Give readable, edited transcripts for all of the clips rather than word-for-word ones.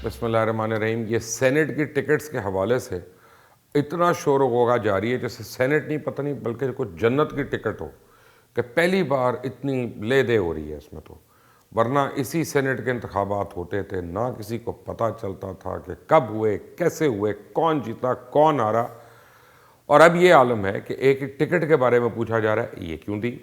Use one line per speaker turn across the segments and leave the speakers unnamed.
بسم اللہ الرحمن الرحیم. یہ سینٹ کی ٹکٹس کے حوالے سے اتنا شور و غوغا جاری ہے جیسے سینٹ نہیں پتہ نہیں بلکہ کوئی جنت کی ٹکٹ ہو کہ پہلی بار اتنی لے دے ہو رہی ہے اس میں. تو ورنہ اسی سینٹ کے انتخابات ہوتے تھے، نہ کسی کو پتہ چلتا تھا کہ کب ہوئے، کیسے ہوئے، کون جیتا، کون ہارا. اور اب یہ عالم ہے کہ ایک ایک ٹکٹ کے بارے میں پوچھا جا رہا ہے یہ کیوں دی،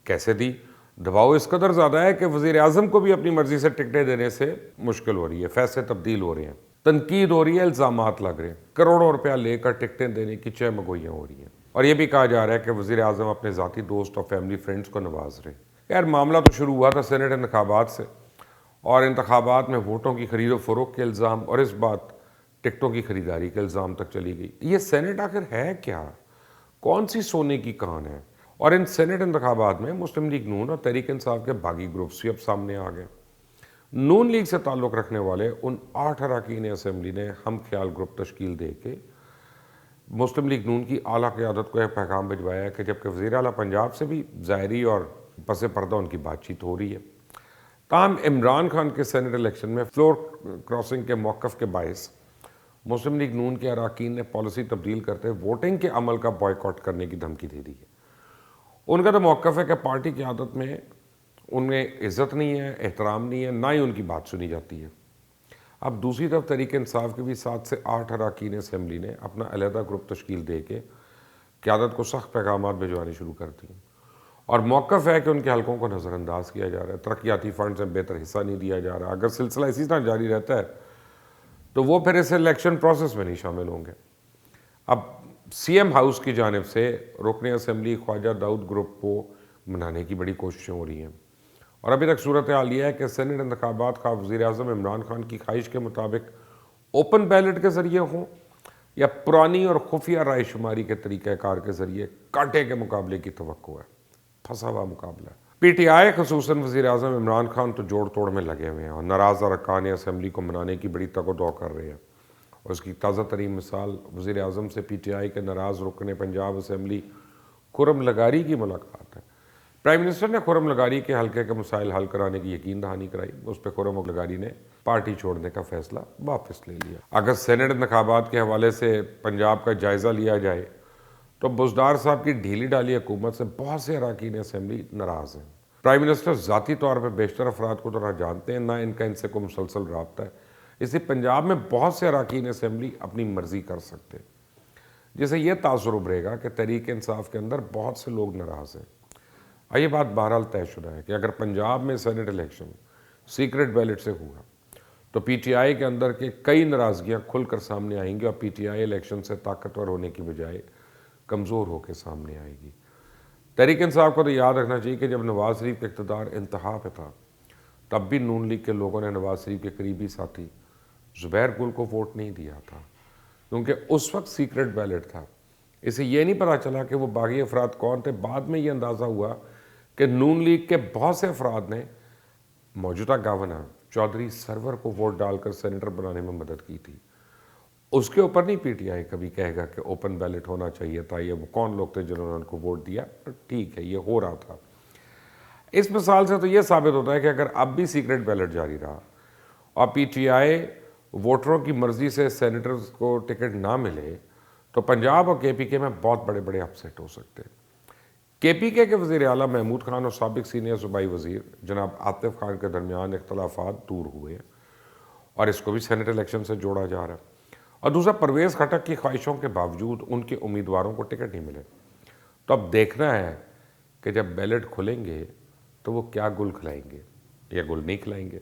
کیسے دی. دباؤ اس قدر زیادہ ہے کہ وزیر اعظم کو بھی اپنی مرضی سے ٹکٹیں دینے سے مشکل ہو رہی ہے، فیصلے تبدیل ہو رہے ہیں، تنقید ہو رہی ہے، الزامات لگ رہے ہیں، کروڑوں روپیہ لے کر ٹکٹیں دینے کی چہمگوئیاں ہو رہی ہیں. اور یہ بھی کہا جا رہا ہے کہ وزیر اعظم اپنے ذاتی دوست اور فیملی فرینڈز کو نواز رہے. یار معاملہ تو شروع ہوا تھا سینٹ انتخابات سے، اور انتخابات میں ووٹوں کی خرید و فروخت کے الزام اور اس بات ٹکٹوں کی خریداری کے الزام تک چلی گئی. یہ سینٹ آخر ہے کیا؟ کون سی سونے کی کان ہے؟ اور ان سینٹ انتخابات میں مسلم لیگ نون اور تحریک انصاف کے باغی گروپس بھی اب سامنے آ گئے. نون لیگ سے تعلق رکھنے والے ان 8 اراکین اسمبلی نے ہم خیال گروپ تشکیل دے کے مسلم لیگ نون کی اعلیٰ قیادت کو ایک پیغام بھجوایا ہے کہ جبکہ وزیر اعلیٰ پنجاب سے بھی ظاہری اور پس پردہ ان کی بات چیت ہو رہی ہے، تاہم عمران خان کے سینٹ الیکشن میں فلور کراسنگ کے موقف کے باعث مسلم لیگ نون کے اراکین نے پالیسی تبدیل کرتے ووٹنگ کے عمل کا بائیکاٹ کرنے کی دھمکی دے دی ہے. ان کا تو موقف ہے کہ پارٹی کی عادت میں ان میں عزت نہیں ہے، احترام نہیں ہے، نہ ہی ان کی بات سنی جاتی ہے. اب دوسری طرف تحریک انصاف کے بھی 7 سے 8 اراکین اسمبلی نے اپنا علیحدہ گروپ تشکیل دے کے قیادت کو سخت پیغامات بھجوانے شروع کر دیے، اور موقف ہے کہ ان کے حلقوں کو نظر انداز کیا جا رہا ہے، ترقیاتی فنڈ سے بہتر حصہ نہیں دیا جا رہا. اگر سلسلہ اسی طرح جاری رہتا ہے تو وہ پھر اس الیکشن پروسیس میں نہیں شامل ہوں گے. اب سی ایم ہاؤس کی جانب سے رکن اسمبلی خواجہ داؤد گروپ کو منانے کی بڑی کوششیں ہو رہی ہیں، اور ابھی تک صورتحال یہ ہے کہ سینٹ انتخابات کا وزیر اعظم عمران خان کی خواہش کے مطابق اوپن بیلٹ کے ذریعے ہوں یا پرانی اور خفیہ رائے شماری کے طریقہ کار کے ذریعے کانٹے کے مقابلے کی توقع ہے. پھنسا ہوا مقابلہ ہے. پی ٹی آئی خصوصاً وزیر اعظم عمران خان تو جوڑ توڑ میں لگے ہوئے ہیں اور ناراض ارکان اسمبلی کو منانے کی بڑی تگ و دو کر رہے ہیں. اور اس کی تازہ ترین مثال وزیر اعظم سے پی ٹی آئی کے ناراض رکن پنجاب اسمبلی خرم لغاری کی ملاقات ہے. پرائم منسٹر نے خرم لغاری کے حلقے کے مسائل حل کرانے کی یقین دہانی کرائی. اس پہ خرم لغاری نے پارٹی چھوڑنے کا فیصلہ واپس لے لیا. اگر سینٹ انتخابات کے حوالے سے پنجاب کا جائزہ لیا جائے تو بزدار صاحب کی ڈھیلی ڈالی حکومت سے بہت سے اراکین اسمبلی ناراض ہیں. پرائم منسٹر ذاتی طور پہ بیشتر افراد کو تو نہ جانتے ہیں، نہ ان کا ان سے کوئی مسلسل رابطہ ہے، اس لیے پنجاب میں بہت سے اراکین اسمبلی اپنی مرضی کر سکتے ہیں، جسے یہ تاثر ابھرے گا کہ تحریک انصاف کے اندر بہت سے لوگ ناراض ہیں. یہ بات بہرحال طے شدہ ہے کہ اگر پنجاب میں سینٹ الیکشن سیکرٹ بیلٹ سے ہوا تو پی ٹی آئی کے اندر کے کئی ناراضگیاں کھل کر سامنے آئیں گی، اور پی ٹی آئی الیکشن سے طاقتور ہونے کی بجائے کمزور ہو کے سامنے آئے گی. تحریک انصاف کو تو یاد رکھنا چاہیے کہ جب نواز شریف کا اقتدار انتہا پہ تھا تب بھی نون لیگ کے لوگوں نے نواز شریف کے قریبی ساتھی زبیر گل کو ووٹ نہیں دیا تھا، کیونکہ اس وقت سیکرٹ بیلٹ تھا. اسے یہ نہیں پتا چلا کہ وہ باغی افراد کون تھے. بعد میں یہ اندازہ ہوا کہ نون لیگ کے بہت سے افراد نے موجودہ گورنر چودھری سرور کو ووٹ ڈال کر سینیٹر بنانے میں مدد کی تھی. اس کے اوپر نہیں پی ٹی آئی کبھی کہے گا کہ اوپن بیلٹ ہونا چاہیے تھا، یہ وہ کون لوگ تھے جنہوں نے ان کو ووٹ دیا. ٹھیک ہے، یہ ہو رہا تھا. اس مثال سے تو یہ ثابت ہوتا ہے کہ اگر اب بھی سیکرٹ بیلٹ جاری رہا اور پی ٹی آئی ووٹروں کی مرضی سے سینیٹرز کو ٹکٹ نہ ملے تو پنجاب اور کے پی کے میں بہت بڑے بڑے اپسیٹ ہو سکتے ہیں. کے پی کے وزیر اعلیٰ محمود خان اور سابق سینئر صوبائی وزیر جناب عاطف خان کے درمیان اختلافات دور ہوئے ہیں، اور اس کو بھی سینٹ الیکشن سے جوڑا جا رہا ہے. اور دوسرا، پرویز خٹک کی خواہشوں کے باوجود ان کے امیدواروں کو ٹکٹ نہیں ملے. تو اب دیکھنا ہے کہ جب بیلٹ کھلیں گے تو وہ کیا گل کھلائیں گے یا گل نہیں کھلائیں گے.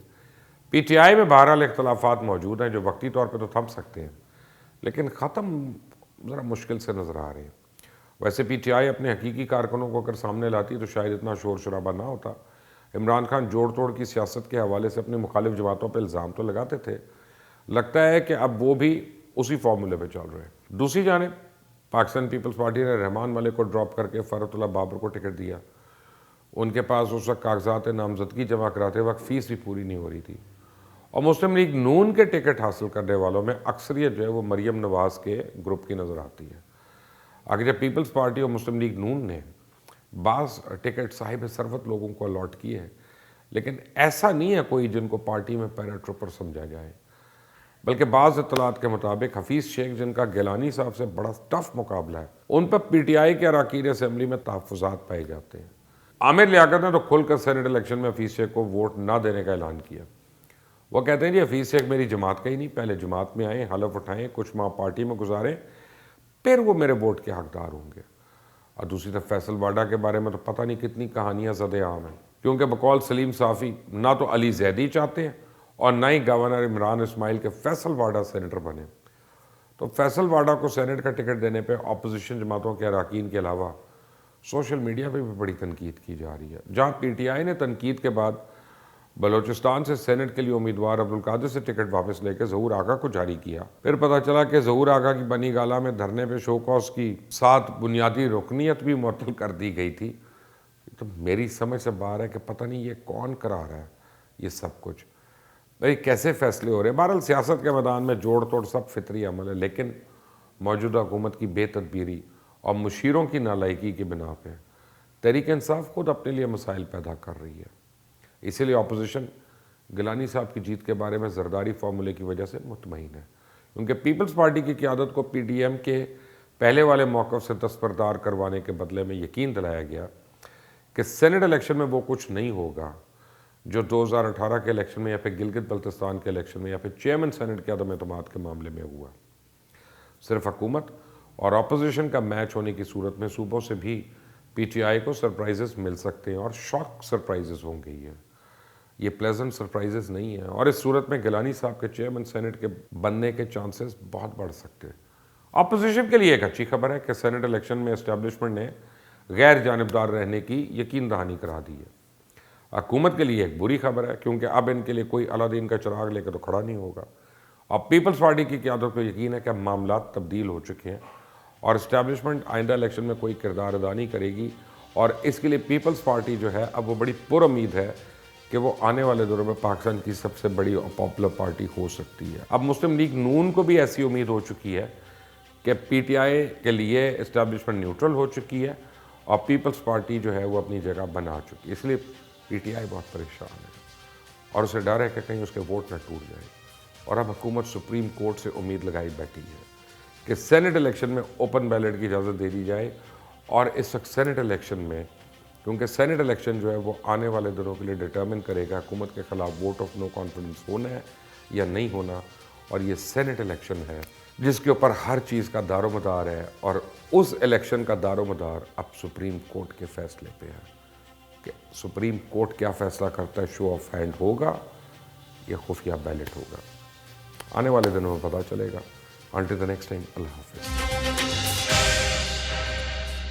پی ٹی آئی میں بہرحال اختلافات موجود ہیں جو وقتی طور پہ تو تھم سکتے ہیں، لیکن ختم ذرا مشکل سے نظر آ رہے ہیں. ویسے پی ٹی آئی اپنے حقیقی کارکنوں کو اگر سامنے لاتی تو شاید اتنا شور شرابہ نہ ہوتا. عمران خان جوڑ توڑ کی سیاست کے حوالے سے اپنے مخالف جماعتوں پہ الزام تو لگاتے تھے، لگتا ہے کہ اب وہ بھی اسی فارمولے پہ چل رہے ہیں. دوسری جانب پاکستان پیپلز پارٹی نے رحمان ملک کو ڈراپ کر کے فرحت اللہ بابر کو ٹکٹ دیا. ان کے پاس اس وقت کاغذات نامزدگی جمع کراتے وقت فیس بھی پوری نہیں ہو رہی تھی. اور مسلم لیگ نون کے ٹکٹ حاصل کرنے والوں میں اکثریت جو ہے وہ مریم نواز کے گروپ کی نظر آتی ہے. آگے جب پیپلز پارٹی اور مسلم لیگ نون نے بعض ٹکٹ صاحب ثروت لوگوں کو الاٹ کیے ہیں، لیکن ایسا نہیں ہے کوئی جن کو پارٹی میں پیرا ٹروپر سمجھا جائے. بلکہ بعض اطلاعات کے مطابق حفیظ شیخ، جن کا گیلانی صاحب سے بڑا ٹف مقابلہ ہے، ان پر پی ٹی آئی کے اراکین اسمبلی میں تحفظات پائے جاتے ہیں۔ عامر لیاقت نے تو کھل کر سینٹ الیکشن میں حفیظ شیخ کو ووٹ نہ دینے کا اعلان کیا۔ وہ کہتے ہیں جی حفیظ شیخ میری جماعت کا ہی نہیں، پہلے جماعت میں آئیں، حلف اٹھائیں، کچھ ماہ پارٹی میں گزاریں، پھر وہ میرے ووٹ کے حقدار ہوں گے۔ اور دوسری طرف فیصل واڈا کے بارے میں تو پتہ نہیں کتنی کہانیاں زد عام ہیں، کیونکہ بقول سلیم صافی نہ تو علی زیدی چاہتے ہیں اور نہ ہی گورنر عمران اسماعیل کے فیصل واڈا سینیٹر بنے۔ تو فیصل واڈا کو سینٹ کا ٹکٹ دینے پہ اپوزیشن جماعتوں کے اراکین کے علاوہ سوشل میڈیا پہ بھی بڑی تنقید کی جا رہی ہے، جہاں پی ٹی آئی نے تنقید کے بعد بلوچستان سے سینٹ کے لیے امیدوار عبدالقادر سے ٹکٹ واپس لے کے ظہور آغا کو جاری کیا۔ پھر پتہ چلا کہ ظہور آغا کی بنی گالہ میں دھرنے پہ شو کاز کی 7 بنیادی رکنیت بھی معطل کر دی گئی تھی۔ تو میری سمجھ سے باہر ہے کہ پتہ نہیں یہ کون کرا رہا ہے یہ سب کچھ، بھئی کیسے فیصلے ہو رہے ہیں۔ بہرحال سیاست کے میدان میں جوڑ توڑ سب فطری عمل ہے، لیکن موجودہ حکومت کی بے تدبیری اور مشیروں کی نالائکی کی بنا پہ تحریک انصاف خود اپنے لیے مسائل پیدا کر رہی ہے۔ اسی لیے اپوزیشن گیلانی صاحب کی جیت کے بارے میں زرداری فارمولے کی وجہ سے مطمئن ہے، کیونکہ پیپلز پارٹی کی قیادت کو پی ڈی ایم کے پہلے والے موقف سے دستبردار کروانے کے بدلے میں یقین دلایا گیا کہ سینٹ الیکشن میں وہ کچھ نہیں ہوگا جو 2018 کے الیکشن میں یا پھر گلگت بلتستان کے الیکشن میں یا پھر چیئرمین سینٹ کے عدم اعتماد کے معاملے میں ہوا۔ صرف حکومت اور اپوزیشن کا میچ ہونے کی صورت میں صوبوں سے بھی پی ٹی آئی کو سرپرائزز مل سکتے ہیں، اور شاک سرپرائزز ہوں گے۔ یہ پلیزنٹ سرپرائزز نہیں ہیں، اور اس صورت میں گیلانی صاحب کے چیئرمین سینٹ کے بننے کے چانسز بہت بڑھ سکتے ہیں۔ اپوزیشن کے لیے ایک اچھی خبر ہے کہ سینٹ الیکشن میں اسٹیبلشمنٹ نے غیر جانبدار رہنے کی یقین دہانی کرا دی ہے۔ حکومت کے لیے ایک بری خبر ہے، کیونکہ اب ان کے لیے کوئی الادین کا چراغ لے کے تو کھڑا نہیں ہوگا۔ اب پیپلز پارٹی کی قیادت کو یقین ہے کہ معاملات تبدیل ہو چکے ہیں اور اسٹیبلشمنٹ آئندہ الیکشن میں کوئی کردار ادا نہیں کرے گی، اور اس کے لیے پیپلز پارٹی جو ہے اب وہ بڑی پر امید ہے کہ وہ آنے والے دوروں میں پاکستان کی سب سے بڑی اور پاپولر پارٹی ہو سکتی ہے۔ اب مسلم لیگ نون کو بھی ایسی امید ہو چکی ہے کہ پی ٹی آئی کے لیے اسٹیبلشمنٹ نیوٹرل ہو چکی ہے اور پیپلز پارٹی جو ہے وہ اپنی جگہ بنا چکی ہے۔ اس لیے پی ٹی آئی بہت پریشان ہے اور اسے ڈر ہے کہ کہیں اس کے ووٹ نہ ٹوٹ جائے، اور اب حکومت سپریم کورٹ سے امید لگائی بیٹھی ہے کہ سینٹ الیکشن میں اوپن بیلٹ کی اجازت دے دی جائے۔ اور اس وقت سینٹ الیکشن میں، کیونکہ سینٹ الیکشن جو ہے وہ آنے والے دنوں کے لیے ڈٹرمن کرے گا حکومت کے خلاف ووٹ آف نو کانفیڈنس ہونا ہے یا نہیں ہونا، اور یہ سینٹ الیکشن ہے جس کے اوپر ہر چیز کا دار و مدار ہے، اور اس الیکشن کا دار و مدار اب سپریم کورٹ کے فیصلے پہ ہے کہ سپریم کورٹ کیا فیصلہ کرتا ہے، شو آف ہینڈ ہوگا یا خفیہ بیلٹ ہوگا۔ آنے والے دنوں میں پتہ چلے گا۔ انٹل دی نیکسٹ ٹائم، اللہ حافظ۔